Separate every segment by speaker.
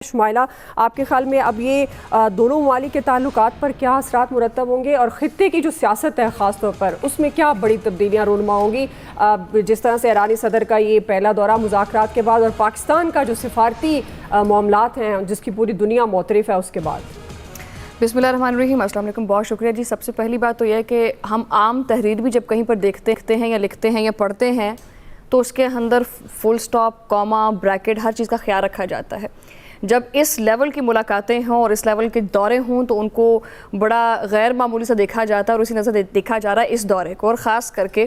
Speaker 1: शुमाइला, आपके ख्याल में अब ये दोनों ममालिक के ताल्लुकात पर क्या असरात मुरतब होंगे और ख़ित्ते की जो सियासत है ख़ास तौर पर उसमें क्या बड़ी तब्दीलियाँ रूनुमा होंगी? जिस तरह से ईरानी सदर का ये पहला दौरा मुज़ाकरात के बाद और पाकिस्तान का जो सिफारती मामलात हैं जिसकी पूरी दुनिया मोतरफ़ है उसके बाद।
Speaker 2: बिस्मिल्लाहिर्रहमानिर्रहीम, अस्सलाम वालेकुम, बहुत शुक्रिया जी। सबसे पहली बात तो यह है कि हम आम तहरीर भी जब कहीं पर देखते हैं या लिखते हैं या पढ़ते हैं तो उसके अंदर फुल स्टॉप, कॉमा, ब्रैकेट, हर चीज़ का ख्याल रखा जाता है। जब इस लेवल की मुलाकातें हों और इस लेवल के दौरे हों तो उनको बड़ा गैर मामूली सा देखा जाता है और उसी नज़र देखा जा रहा है इस दौरे को। और ख़ास करके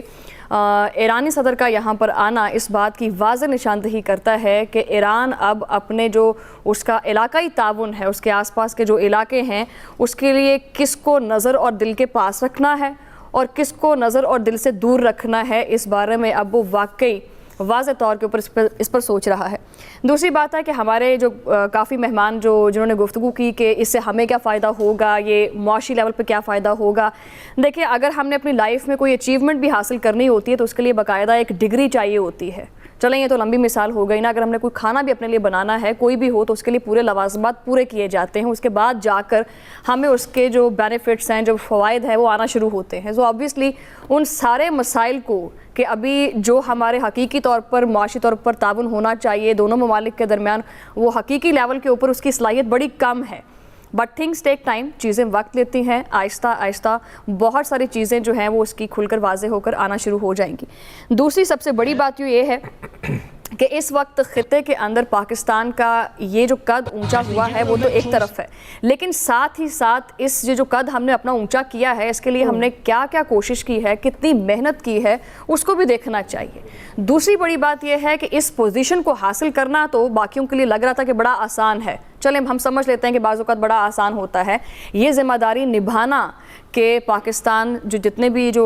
Speaker 2: ईरानी सदर का यहाँ पर आना इस बात की वाज़ेह निशानदही करता है कि ईरान अब अपने जो उसका इलाकाई ताउन है, उसके आसपास के जो इलाके हैं, उसके लिए किसको नज़र और दिल के पास रखना है और किसको नज़र और दिल से दूर रखना है, इस बारे में अब वो वाकई वाज़ेह तौर के ऊपर इस पर सोच रहा है। दूसरी बात है कि हमारे जो काफ़ी मेहमान जिन्होंने गुफ्तगू की कि इससे हमें क्या फ़ायदा होगा, ये मुआशी लेवल पे क्या फ़ायदा होगा। देखिए, अगर हमने अपनी लाइफ में कोई अचीवमेंट भी हासिल करनी होती है तो उसके लिए बाकायदा एक डिग्री चाहिए होती है। चलें, ये तो लंबी मिसाल हो गई ना। अगर हमने कोई खाना भी अपने लिए बनाना है, कोई भी हो, तो उसके लिए पूरे लवाज़मात पूरे किए जाते हैं, उसके बाद जाकर हमें उसके जो बेनिफिट्स हैं, जो फ़वाइद हैं, वो आना शुरू होते हैं। सो ऑब्वियसली उन सारे मसाइल को कि अभी जो हमारे हकीकी तौर पर मुआशी तौर पर ताउन होना चाहिए दोनों ममालिक के दरमियान, वो हकीकी लेवल के ऊपर उसकी सलाहियत बड़ी कम है। बट थिंग्स टेक टाइम, चीज़ें वक्त लेती हैं। आहिस्ता आहिस्ता बहुत सारी चीज़ें जो हैं वो उसकी खुलकर वाज़ेह होकर आना शुरू हो जाएंगी। दूसरी सबसे बड़ी बात ये है कि इस वक्त ख़ित्ते के अंदर पाकिस्तान का ये जो कद ऊंचा हुआ है वो तो एक तरफ है, लेकिन साथ ही साथ इस जो कद हमने अपना ऊंचा किया है इसके लिए हमने क्या क्या कोशिश की है, कितनी मेहनत की है, उसको भी देखना चाहिए। दूसरी बड़ी बात यह है कि इस पोजीशन को हासिल करना तो बाकियों के लिए लग रहा था कि बड़ा आसान है। चलें, हम समझ लेते हैं कि बाज़ औक़ात बड़ा आसान होता है। ये ज़िम्मेदारी निभाना कि पाकिस्तान जो जितने भी जो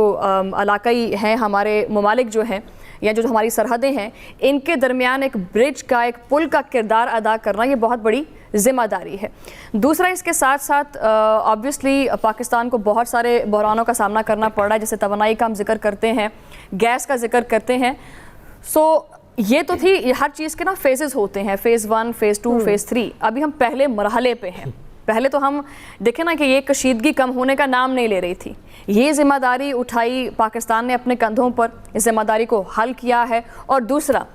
Speaker 2: इलाक़ाई हैं हमारे ममालिक जो हैं या जो हमारी सरहदें हैं, इनके दरमियान एक ब्रिज का, एक पुल का किरदार अदा करना, ये बहुत बड़ी ज़िम्मेदारी है। दूसरा, इसके साथ साथ ऑब्वियसली पाकिस्तान को बहुत सारे बहरानों का सामना करना पड़ रहा है। जैसे तवानाई का हम जिक्र करते हैं, गैस का जिक्र करते हैं। सो ये तो थी, हर चीज़ के ना फेजेस होते हैं, फ़ेज़ 1, फ़ेज़ 2, फ़ेज़ 3। अभी हम पहले मरहले पे हैं। पहले तो हम देखें ना कि ये कशीदगी कम होने का नाम नहीं ले रही थी। ये ज़िम्मेदारी उठाई पाकिस्तान ने अपने कंधों पर, इस ज़िम्मेदारी को हल किया है। और दूसरा,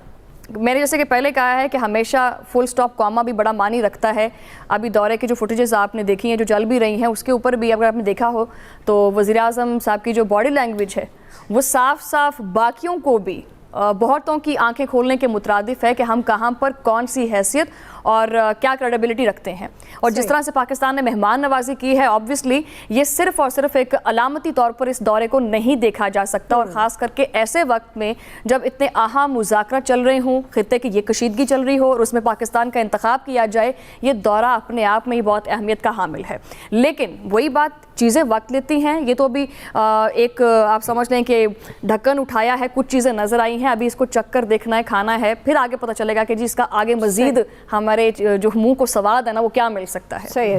Speaker 2: मैंने जैसे कि पहले कहा है कि हमेशा फुल स्टॉप, कॉमा भी बड़ा मानी रखता है। अभी दौरे की जो फुटेजेस आपने देखी हैं, जो चल भी रही हैं, उसके ऊपर भी अगर आपने देखा हो तो वज़ीर-ए-आज़म साहब की जो बॉडी लैंग्वेज है वो साफ साफ बाकियों को भी, बहुतों की आंखें खोलने के मुतरादिफ है कि हम कहाँ पर कौन सी हैसियत और क्या क्रेडिबिलिटी रखते हैं। और जिस तरह से पाकिस्तान ने मेहमान नवाजी की है, ऑब्वियसली ये सिर्फ और सिर्फ एक अलामती तौर पर इस दौरे को नहीं देखा जा सकता। और ख़ास करके ऐसे वक्त में जब इतने अहम मुज़ाकरा चल रहे हों, ख़ित्ते की ये कशीदगी चल रही हो और उसमें पाकिस्तान का इंतखाब किया जाए, ये दौरा अपने आप में ही बहुत अहमियत का हामिल है। लेकिन वही बात, चीज़ें वक्त लेती हैं। ये तो अभी एक आप समझ लें कि ढक्कन उठाया है, कुछ चीज़ें नज़र आई हैं, अभी इसको चक्कर देखना है, खाना है, फिर आगे पता चलेगा कि जी इसका आगे मज़ीद हमारे जो मुंह को स्वाद है ना वो क्या मिल सकता है।
Speaker 1: सही है,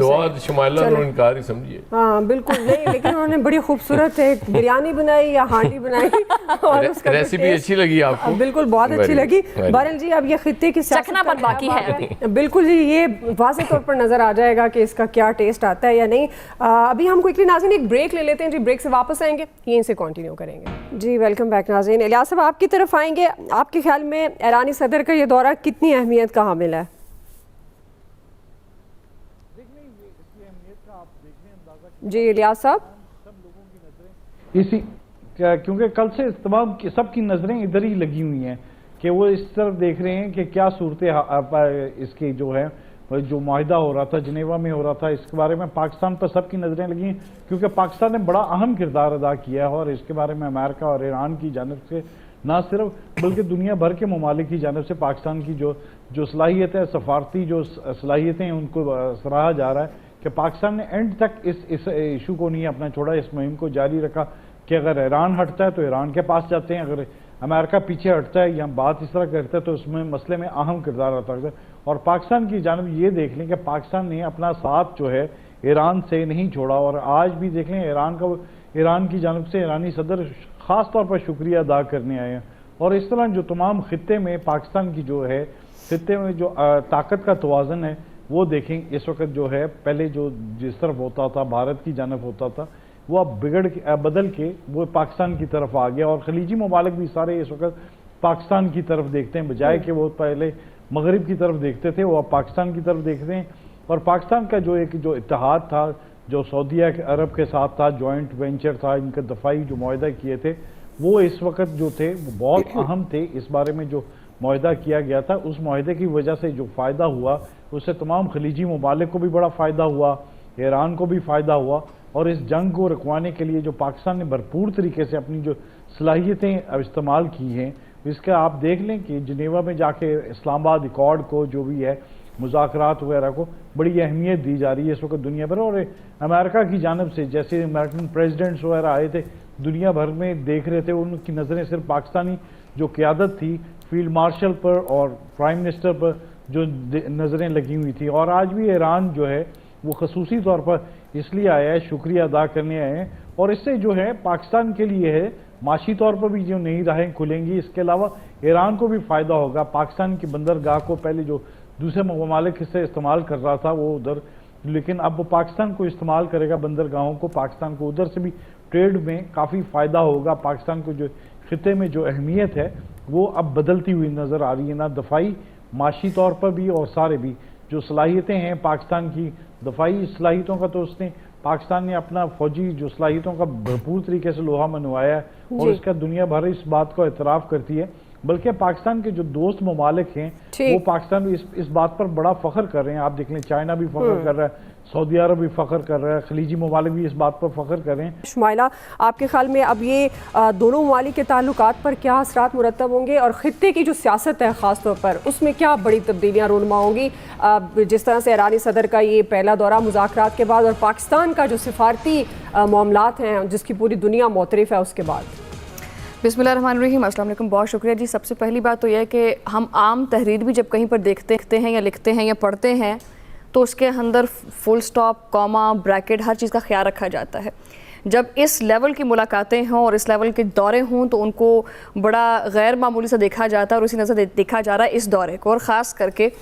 Speaker 3: इनकार ही समझिए।
Speaker 1: हाँ बिल्कुल नहीं, लेकिन उन्होंने बड़ी खूबसूरत एक बिरयानी बनाई या हांडी बनाई और उसका
Speaker 3: रेसिपी अच्छी लगी आपको?
Speaker 1: बिल्कुल, बहुत अच्छी लगी। बहरहाल जी, अब ये खित्ते की
Speaker 2: चखनापन बाकी है।
Speaker 1: बिल्कुल जी, ये वाज़ेह तौर पर नजर आ जाएगा कि इसका क्या टेस्ट आता है या नहीं। अभी हम क्विकली नाज़रीन एक ब्रेक ले लेते हैं जी, ब्रेक से वापस आएंगे, यहीं से कंटिन्यू करेंगे जी। वेलकम बैक नाज़रीन। इलियास साहब, आपकी तरफ आएंगे। आपके ख्याल में ईरानी सदर का ये दौरा कितनी अहमियत का हामिल है? जी इलियास साहब,
Speaker 4: इसी क्योंकि कल से तमाम सबकी नज़रें इधर ही लगी हुई हैं कि वो इस तरफ देख रहे हैं कि क्या सूरत इसकी जो है, जो मुआहिदा हो रहा था, जनेवा में हो रहा था, इसके बारे में पाकिस्तान पर सबकी नज़रें लगी हैं क्योंकि पाकिस्तान ने बड़ा अहम किरदार अदा किया है। और इसके बारे में अमेरिका और ईरान की जानिब से ना सिर्फ बल्कि दुनिया भर के ममालिक की जानिब से पाकिस्तान की जो सलाहियत है, सफारती जो सलाहियतें हैं, उनको सराहा जा रहा है कि पाकिस्तान ने एंड तक इस इशू को नहीं अपना छोड़ा, इस मुहिम को जारी रखा कि अगर ईरान हटता है तो ईरान के पास जाते हैं, अगर अमेरिका पीछे हटता है या बात इस तरह करता है तो उसमें मसले में अहम किरदार अदा करता है। और पाकिस्तान की जानिब ये देख लें कि पाकिस्तान ने अपना साथ जो है ईरान से नहीं छोड़ा। और आज भी देख लें ईरान की जानिब से ईरानी सदर ख़ास तौर पर शुक्रिया अदा करने आए हैं। और इस तरह जो तमाम खित्ते में पाकिस्तान की जो है, खित्ते में जो ताकत का तवाज़न है, वो देखें इस वक्त जो है, पहले जो जिस तरफ होता था, भारत की जानब होता था, वो अब बदल के वो पाकिस्तान की तरफ आ गया। और खलीजी ममालिक भी सारे इस वक्त पाकिस्तान की तरफ देखते हैं, बजाय कि वो पहले मगरिब की तरफ देखते थे, वो अब पाकिस्तान की तरफ देखते हैं। और पाकिस्तान का जो इत्तेहाद था, जो सऊदीया अरब के साथ था, जॉइंट वेंचर था, इनके दफाई जो मुआहदा किए थे, वो इस वक्त जो थे वो बहुत अहम थे। इस बारे में जो मुआहदा किया गया था, उस मुआहदे की वजह से जो फ़ायदा हुआ, उससे तमाम खलीजी ममालिक को भी बड़ा फ़ायदा हुआ, ईरान को भी फ़ायदा हुआ। और इस जंग को रुकवाने के लिए जो पाकिस्तान ने भरपूर तरीके से अपनी जो सलाहियतें इस्तेमाल की हैं, इसका आप देख लें कि जिनेवा में जाके इस्लामाबाद अकॉर्ड को, जो भी है मुज़ाकरात वगैरह को, बड़ी अहमियत दी जा रही है इस वक्त दुनिया भर। और अमेरिका की जानब से जैसे अमेरिकन प्रेसिडेंट्स वगैरह आए थे, दुनिया भर में देख रहे थे, उनकी नज़रें सिर्फ पाकिस्तानी जो क़यादत थी, फील्ड मार्शल पर और प्राइम मिनिस्टर पर जो नज़रें लगी हुई थी। और आज भी ईरान जो है वो खसूसी तौर पर इसलिए आया है, शुक्रिया अदा करने आए हैं। और इससे जो है पाकिस्तान के लिए है, माशी तौर पर भी जो नई राहें खुलेंगी, इसके अलावा ईरान को भी फ़ायदा होगा। पाकिस्तान की बंदरगाह को पहले जो दूसरे ममालिक से इस्तेमाल कर रहा था वो उधर, लेकिन अब वो पाकिस्तान को इस्तेमाल करेगा, बंदरगाहों को, पाकिस्तान को उधर से भी ट्रेड में काफ़ी फ़ायदा होगा। पाकिस्तान को जो खिते में जो अहमियत है वो अब बदलती हुई नज़र आ रही है, ना दफाई माशी तौर पर भी और सारे भी जो सलाहियतें हैं पाकिस्तान की, दफाई सलाहियतों का तो उसने पाकिस्तान ने अपना फौजी जो सलाहियतों का भरपूर तरीके से लोहा मनवाया है, और इसका दुनिया भर इस बात को एतराफ़ करती है। बल्कि पाकिस्तान के जो दोस्त ममालिक हैं वो पाकिस्तान भी इस बात पर बड़ा फ़ख्र कर रहे हैं। आप देख लें, चाइना भी फ़ख्र कर रहा है, सऊदी अरब भी फ़ख्र कर रहा है, खलीजी ममालिक भी इस बात पर फ़ख्र कर रहे हैं।
Speaker 1: शुमाइला, आपके ख्याल में अब ये दोनों ममालिक के ताल्लुकात पर क्या असरात मुरतब होंगे, और ख़ित्ते की जो सियासत है ख़ास तौर पर, उसमें क्या बड़ी तब्दीलियाँ रूनमा होंगी? जिस तरह से ईरानी सदर का ये पहला दौरा मुज़ाकरात के बाद, और पाकिस्तान का जो सिफारती मामलात हैं जिसकी पूरी दुनिया मोतरफ़ है उसके बाद।
Speaker 2: बिस्मिल्लाहिर्रहमानिर्रहीम, अस्सलाम वालेकुम, बहुत शुक्रिया जी। सबसे पहली बात तो यह है कि हम आम तहरीर भी जब कहीं पर देखते हैं या लिखते हैं या पढ़ते हैं, तो उसके अंदर फुल स्टॉप, कॉमा, ब्रैकेट, हर चीज़ का ख्याल रखा जाता है। जब इस लेवल की मुलाकातें हों और इस लेवल के दौरे हों तो उनको बड़ा गैर मामूली सा देखा जाता है, और उसी नज़र देखा जा रहा है इस दौरे को। और ख़ास करके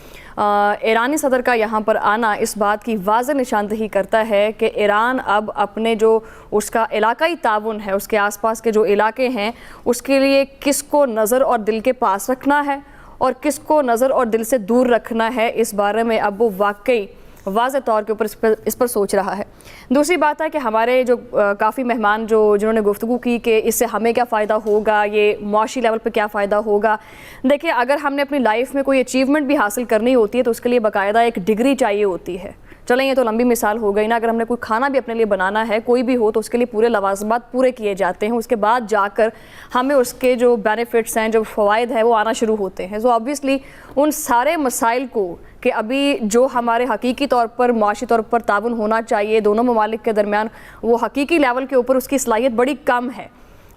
Speaker 2: ईरानी सदर का यहाँ पर आना इस बात की वाज़ेह निशानदही करता है कि ईरान अब अपने जो उसका इलाकाई ताउन है, उसके आसपास के जो इलाके हैं, उसके लिए किसको नज़र और दिल के पास रखना है और किसको नज़र और दिल से दूर रखना है, इस बारे में अब वो वाकई वाज़े तौर के ऊपर इस पर सोच रहा है। दूसरी बात है कि हमारे जो काफ़ी मेहमान जिन्होंने गुफ्तगू की कि इससे हमें क्या फ़ायदा होगा, ये मुआशी लेवल पे क्या फ़ायदा होगा। देखिए, अगर हमने अपनी लाइफ में कोई अचीवमेंट भी हासिल करनी होती है तो उसके लिए बाकायदा एक डिग्री चाहिए होती है। चलें, ये तो लंबी मिसाल हो गई ना। अगर हमने कोई खाना भी अपने लिए बनाना है, कोई भी हो, तो उसके लिए पूरे लवाज़मात पूरे किए जाते हैं, उसके बाद जाकर हमें उसके जो बेनिफिट्स हैं, जो फ़वाइद हैं, वो आना शुरू होते हैं। सो ऑब्वियसली उन सारे मसाइल को कि अभी जो हमारे हकीकी तौर पर मुआशी तौर पर ताउन होना चाहिए दोनों ममालिक के दरमियान, वो हकीकी लेवल के ऊपर उसकी सलाहियत बड़ी कम है।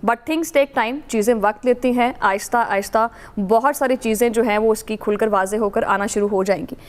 Speaker 2: बट थिंग्स टेक टाइम, चीज़ें वक्त लेती हैं, आहिस्ता आहिस्ता बहुत सारी चीज़ें जो हैं वो उसकी खुलकर वाज़े होकर आना शुरू हो जाएंगी।